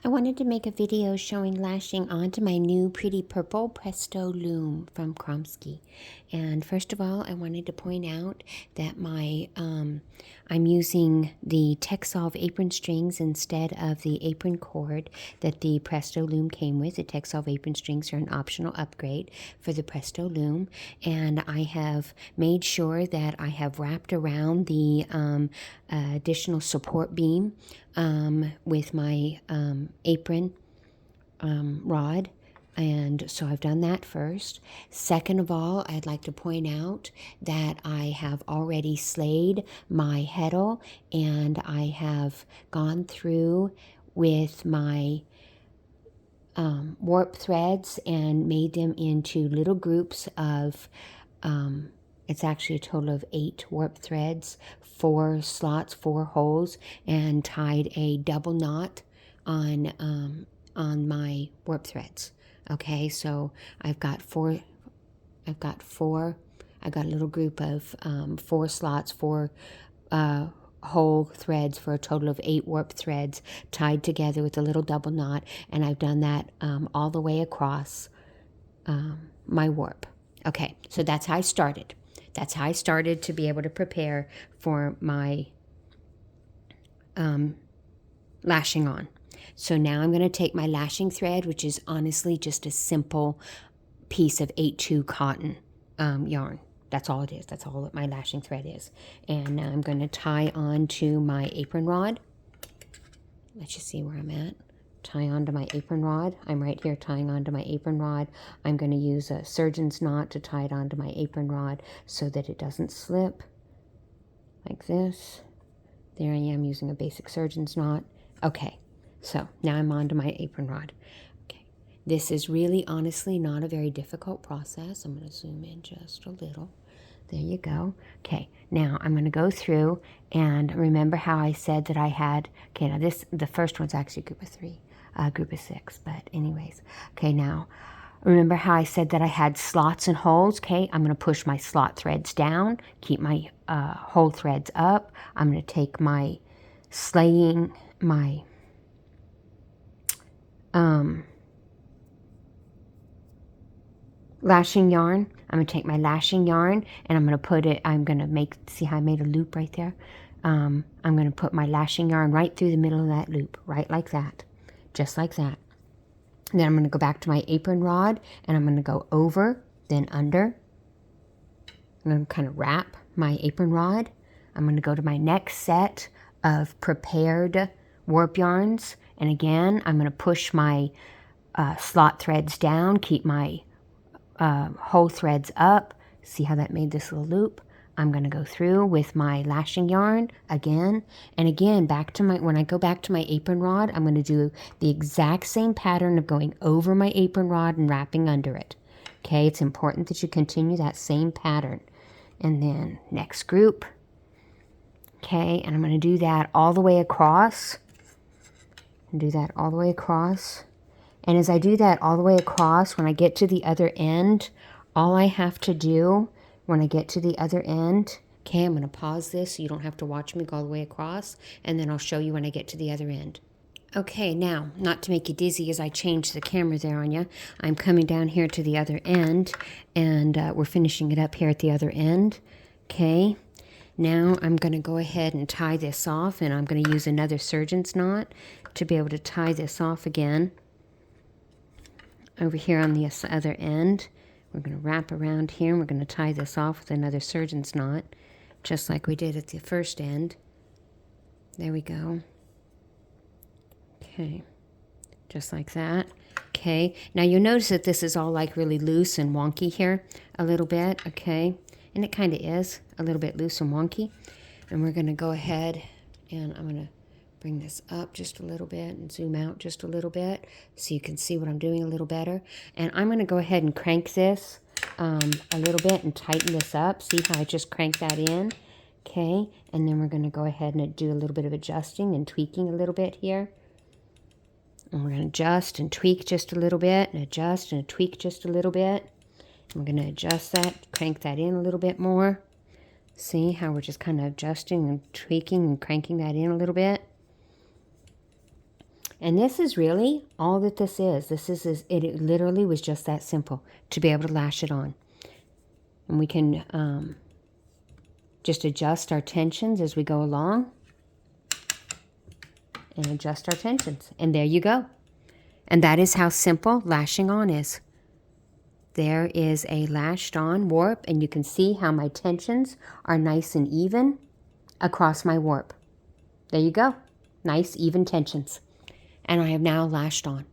I wanted to make a video showing lashing onto my new pretty Purple Presto loom from Kromski. And first of all, I wanted to point out that I'm using the Texsolve apron strings instead of the apron cord that the Presto loom came with. The Texsolve apron strings are an optional upgrade for the Presto loom. And I have made sure that I have wrapped around the additional support beam with my apron rod. And so I've done that first. Second of all, I'd like to point out that I have already slayed my heddle, and I have gone through with my warp threads and made them into little groups of it's actually a total of 8 warp threads, 4 slots, 4 holes, and tied a double knot on my warp threads. Okay, so I've got a little group of 4 slots, 4 whole threads for a total of 8 warp threads tied together with a little double knot, and I've done that all the way across my warp. Okay, so that's how I started. That's how I started to be able to prepare for my lashing on. So now I'm going to take my lashing thread, which is honestly just a simple piece of 8-2 cotton yarn. That's all it is. That's all that my lashing thread is. And now I'm going to tie on to my apron rod. Let's just see where I'm at. Tie onto my apron rod. I'm right here tying onto my apron rod. I'm going to use a surgeon's knot to tie it onto my apron rod so that it doesn't slip. Like this. There I am using a basic surgeon's knot. Okay, so now I'm onto my apron rod. Okay, this is really honestly not a very difficult process. I'm going to zoom in just a little. There you go. Okay, now I'm going to go through and remember how I said that I had, okay, now the first one's actually group of 3, group of 6, but anyways. Okay, now remember how I said that I had slots and holes? Okay, I'm going to push my slot threads down, keep my hole threads up. I'm going to take my lashing yarn. I'm going to take my lashing yarn and I'm going to put it, see how I made a loop right there? I'm going to put my lashing yarn right through the middle of that loop, right like that, just like that. And then I'm going to go back to my apron rod and I'm going to go over, then under. I'm going to kind of wrap my apron rod. I'm going to go to my next set of prepared warp yarns. And again, I'm going to push my slot threads down, keep my hole threads up. See how that made this little loop? I'm going to go through with my lashing yarn again and again when I go back to my apron rod, I'm going to do the exact same pattern of going over my apron rod and wrapping under it. Okay, it's important that you continue that same pattern. And then next group. Okay, and I'm going to do that all the way across. And do that all the way across. And as I do that all the way across, when I get to the other end, all I have to do when I get to the other end, okay, I'm going to pause this so you don't have to watch me go all the way across, and then I'll show you when I get to the other end. Okay, now, not to make you dizzy as I change the camera there on you, I'm coming down here to the other end, and we're finishing it up here at the other end. Okay, now I'm going to go ahead and tie this off, and I'm going to use another surgeon's knot to be able to tie this off again. Over here on the other end, we're going to wrap around here, and we're going to tie this off with another surgeon's knot, just like we did at the first end. There we go. Okay, just like that. Okay, now you'll notice that this is all like really loose and wonky here a little bit, okay? And it kind of is a little bit loose and wonky. And we're going to go ahead and I'm going to bring this up just a little bit and zoom out just a little bit so you can see what I'm doing a little better. And I'm going to go ahead and crank this a little bit and tighten this up. See how I just crank that in? Okay, and then we're going to go ahead and do a little bit of adjusting and tweaking a little bit here. And we're going to adjust and tweak just a little bit, and adjust and tweak just a little bit. I'm going to adjust that, crank that in a little bit more. See how we're just kind of adjusting and tweaking and cranking that in a little bit. And this is really all that this is. It literally was just that simple to be able to lash it on. And we can just adjust our tensions as we go along. And adjust our tensions. And there you go. And that is how simple lashing on is. There is a lashed on warp, and you can see how my tensions are nice and even across my warp. There you go. Nice, even tensions. And I have now lashed on.